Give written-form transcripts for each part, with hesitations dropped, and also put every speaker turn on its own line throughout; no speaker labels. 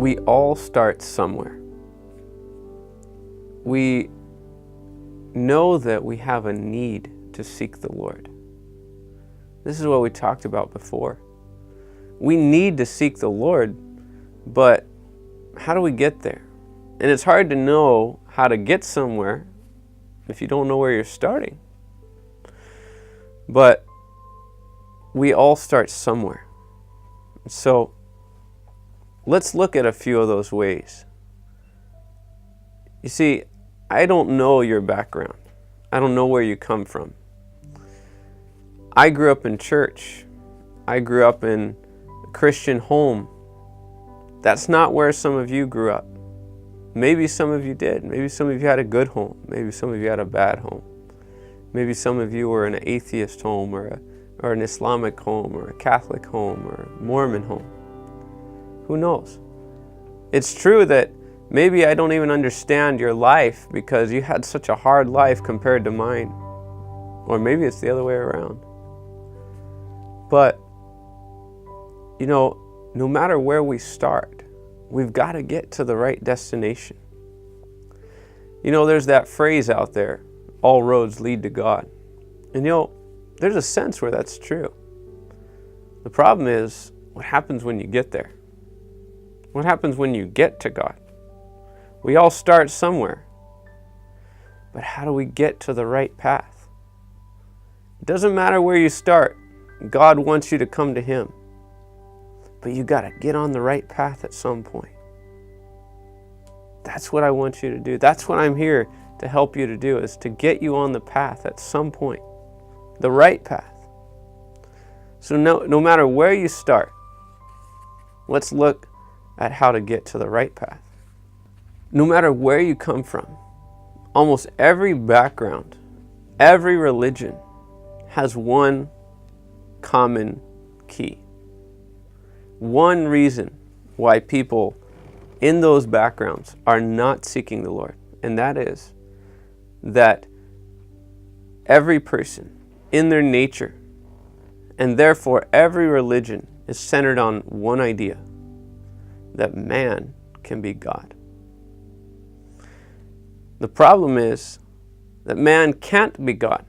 We all start somewhere. We know that we have a need to seek the Lord. This is what we talked about before. We need to seek the Lord, but how do we get there? And it's hard to know how to get somewhere if you don't know where you're starting. But we all start somewhere. So let's look at a few of those ways. You see, I don't know your background. I don't know where you come from. I grew up in church. I grew up in a Christian home. That's not where some of you grew up. Maybe some of you did. Maybe some of you had a good home. Maybe some of you had a bad home. Maybe some of you were in an atheist home or an Islamic home or a Catholic home or a Mormon home. Who knows? It's true that maybe I don't even understand your life because you had such a hard life compared to mine. Or maybe it's the other way around. But, you know, no matter where we start, we've got to get to the right destination. You know, there's that phrase out there, all roads lead to God. And you know, there's a sense where that's true. The problem is, what happens when you get there? What happens when you get to God? We all start somewhere. But how do we get to the right path? It doesn't matter where you start. God wants you to come to Him. But you got to get on the right path at some point. That's what I want you to do. That's what I'm here to help you to do, is to get you on the path at some point. The right path. So no matter where you start, let's look at how to get to the right path. No matter where you come from, almost every background, every religion has one common key. One reason why people in those backgrounds are not seeking the Lord, and that is that every person in their nature, and therefore every religion, is centered on one idea: that man can be God. The problem is that man can't be God.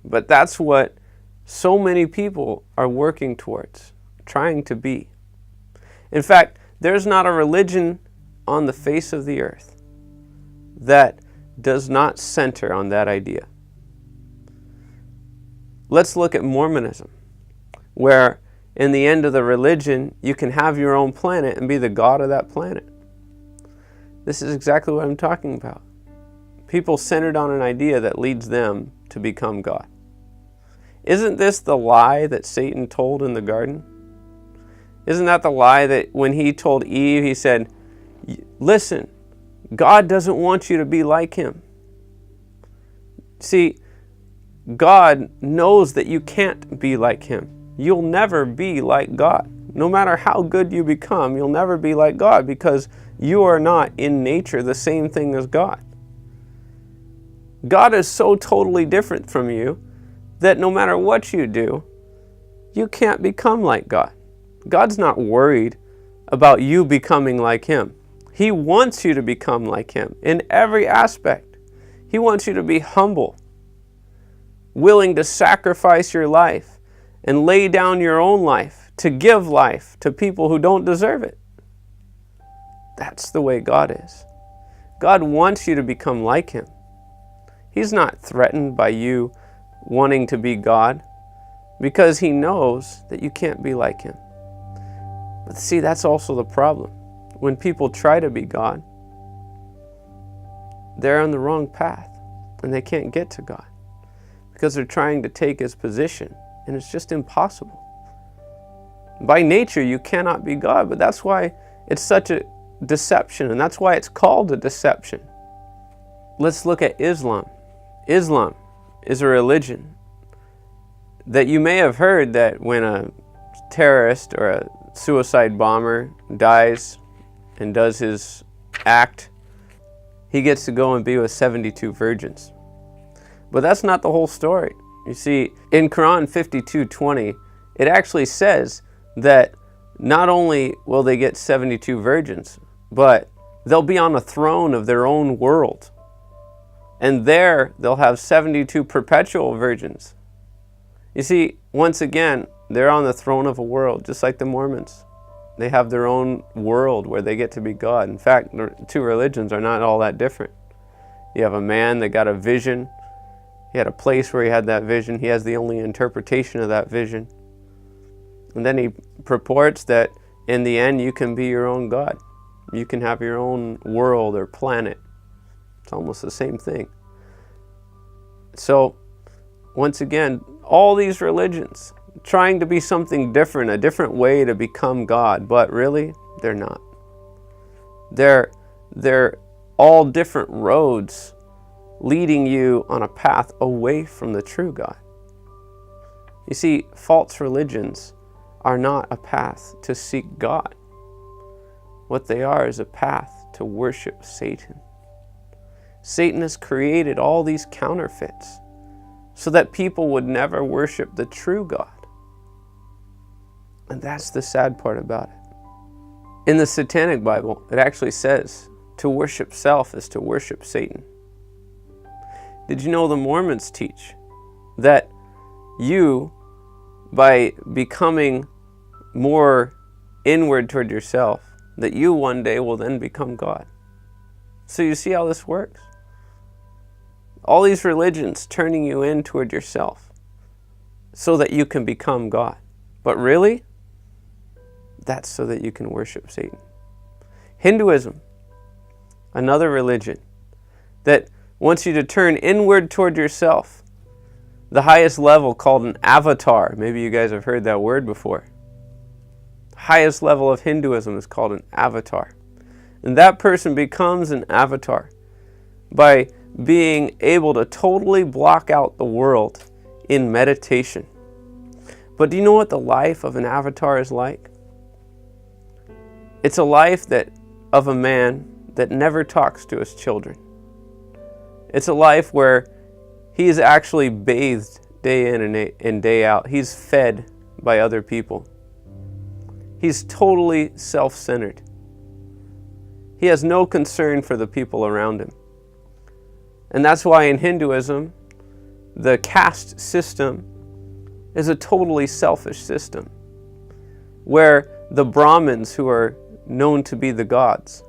But that's what so many people are working towards, trying to be. In fact, there's not a religion on the face of the earth that does not center on that idea. Let's look at Mormonism, where in the end of the religion, you can have your own planet and be the god of that planet. This is exactly what I'm talking about. People centered on an idea that leads them to become God. Isn't this the lie that Satan told in the garden? Isn't that the lie that when he told Eve, he said, listen, God doesn't want you to be like Him. See, God knows that you can't be like Him. You'll never be like God. No matter how good you become, you'll never be like God because you are not in nature the same thing as God. God is so totally different from you that no matter what you do, you can't become like God. God's not worried about you becoming like Him. He wants you to become like Him in every aspect. He wants you to be humble, willing to sacrifice your life and lay down your own life to give life to people who don't deserve it. That's the way God is. God wants you to become like Him. He's not threatened by you wanting to be God because He knows that you can't be like Him. But see, that's also the problem. When people try to be God, they're on the wrong path and they can't get to God because they're trying to take His position, and it's just impossible. By nature, you cannot be God, but that's why it's such a deception, and that's why it's called a deception. Let's look at Islam. Islam is a religion that you may have heard that when a terrorist or a suicide bomber dies and does his act, he gets to go and be with 72 virgins. But that's not the whole story. You see, in Quran 52:20, it actually says that not only will they get 72 virgins, but they'll be on a throne of their own world. And there they'll have 72 perpetual virgins. You see, once again, they're on the throne of a world, just like the Mormons. They have their own world where they get to be God. In fact, the two religions are not all that different. You have a man that got a vision. He had a place where he had that vision. He has the only interpretation of that vision. And then he purports that in the end, you can be your own God. You can have your own world or planet. It's almost the same thing. So, once again, all these religions trying to be something different, a different way to become God, but really, they're not. They're all different roads leading you on a path away from the true God. You see, false religions are not a path to seek God. What they are is a path to worship Satan. Satan has created all these counterfeits so that people would never worship the true God. And that's the sad part about it. In the Satanic Bible, it actually says to worship self is to worship Satan. Did you know the Mormons teach that you, by becoming more inward toward yourself, that you one day will then become God? So you see how this works? All these religions turning you in toward yourself so that you can become God. But really, that's so that you can worship Satan. Hinduism, another religion that wants you to turn inward toward yourself. The highest level called an avatar. Maybe you guys have heard that word before. The highest level of Hinduism is called an avatar. And that person becomes an avatar by being able to totally block out the world in meditation. But do you know what the life of an avatar is like? It's a life of a man that never talks to his children. It's a life where he is actually bathed day in and day out. He's fed by other people. He's totally self-centered. He has no concern for the people around him. And that's why in Hinduism, the caste system is a totally selfish system, where the Brahmins, who are known to be the gods.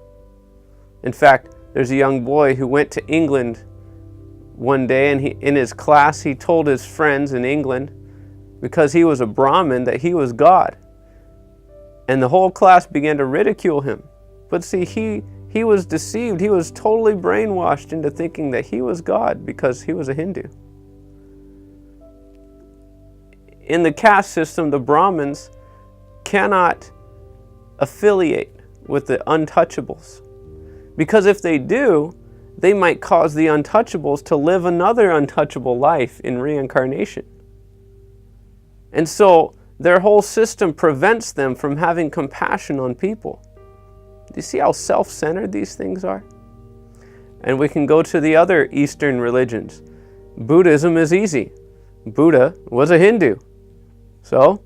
In fact, there's a young boy who went to England one day, and in his class he told his friends in England, because he was a Brahmin, that he was God. And the whole class began to ridicule him. But see, he was deceived. He was totally brainwashed into thinking that he was God because he was a Hindu. In the caste system, the Brahmins cannot affiliate with the untouchables, because if they do, they might cause the untouchables to live another untouchable life in reincarnation. And so their whole system prevents them from having compassion on people. Do you see how self-centered these things are? And we can go to the other Eastern religions. Buddhism is easy. Buddha was a Hindu. So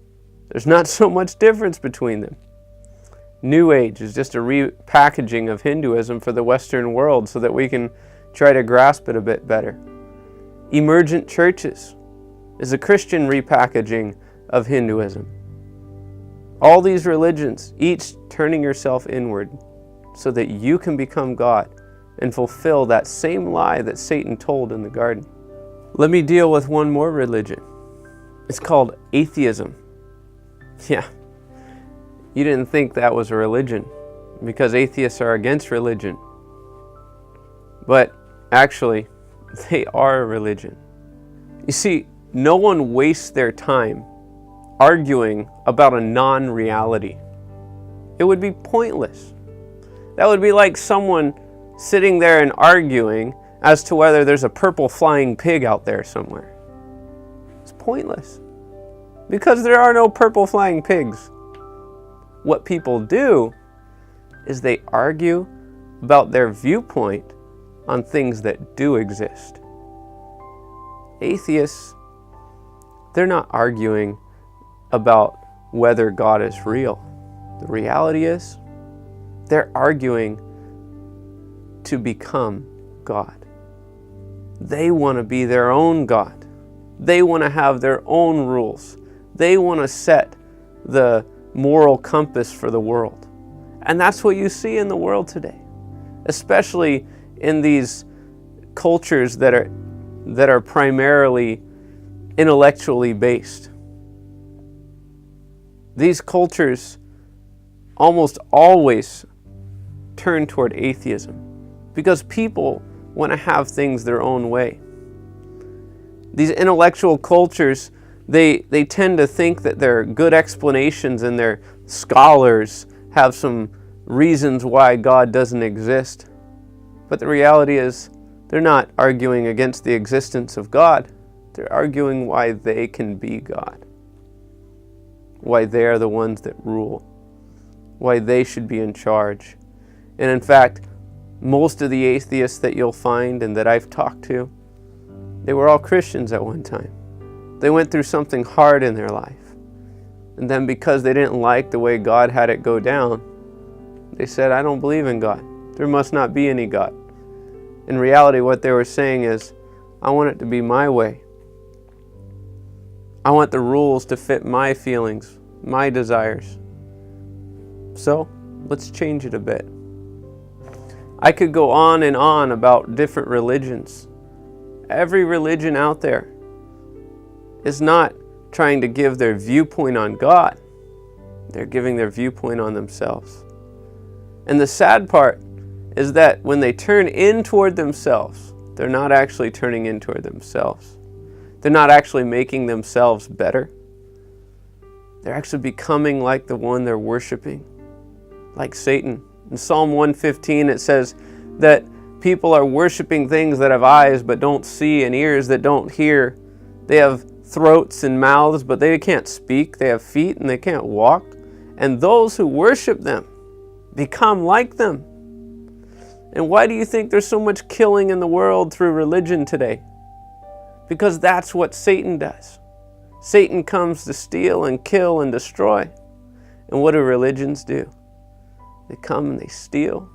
there's not so much difference between them. New Age is just a repackaging of Hinduism for the Western world so that we can try to grasp it a bit better. Emergent churches is a Christian repackaging of Hinduism. All these religions, each turning yourself inward so that you can become God and fulfill that same lie that Satan told in the garden. Let me deal with one more religion. It's called atheism. Yeah, you didn't think that was a religion because atheists are against religion. But actually, they are a religion. You see, no one wastes their time arguing about a non-reality. It would be pointless. That would be like someone sitting there and arguing as to whether there's a purple flying pig out there somewhere. It's pointless because there are no purple flying pigs. What people do is they argue about their viewpoint on things that do exist. Atheists, they're not arguing about whether God is real. The reality is, they're arguing to become God. They want to be their own God. They want to have their own rules. They want to set the moral compass for the world. And that's what you see in the world today, especially in these cultures that are primarily intellectually based. These cultures almost always turn toward atheism because people want to have things their own way. These intellectual cultures, they tend to think that they're good explanations and their scholars have some reasons why God doesn't exist. But the reality is, they're not arguing against the existence of God. They're arguing why they can be God. Why they are the ones that rule. Why they should be in charge. And in fact, most of the atheists that you'll find and that I've talked to, they were all Christians at one time. They went through something hard in their life. And then because they didn't like the way God had it go down, they said, I don't believe in God. There must not be any God. In reality, what they were saying is, I want it to be my way. I want the rules to fit my feelings, my desires. So, let's change it a bit. I could go on and on about different religions. Every religion out there is not trying to give their viewpoint on God. They're giving their viewpoint on themselves. And the sad part is that when they turn in toward themselves, they're not actually turning in toward themselves. They're not actually making themselves better. They're actually becoming like the one they're worshiping, like Satan. In Psalm 115 it says that people are worshiping things that have eyes but don't see and ears that don't hear. They have throats and mouths but they can't speak. They have feet and they can't walk. And those who worship them become like them. And why do you think there's so much killing in the world through religion today? Because that's what Satan does. Satan comes to steal and kill and destroy. And what do religions do? They come and they steal,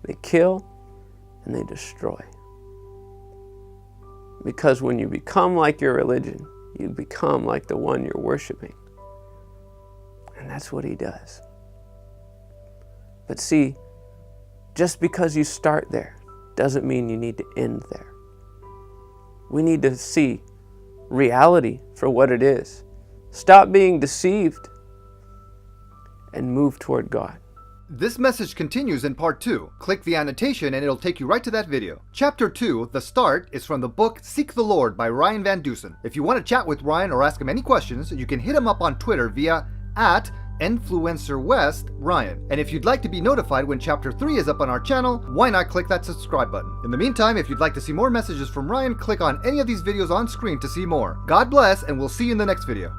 they kill, and they destroy. Because when you become like your religion, you become like the one you're worshiping. And that's what he does. But see, just because you start there doesn't mean you need to end there. We need to see reality for what it is. Stop being deceived and move toward God.
This message continues in part 2. Click the annotation and it'll take you right to that video. Chapter 2, The Start, is from the book Seek the Lord by Ryan Van Deusen. If you want to chat with Ryan or ask him any questions, you can hit him up on Twitter via @InfluencerWestRyan. And if you'd like to be notified when Chapter 3 is up on our channel, why not click that subscribe button? In the meantime, if you'd like to see more messages from Ryan, click on any of these videos on screen to see more. God bless, and we'll see you in the next video.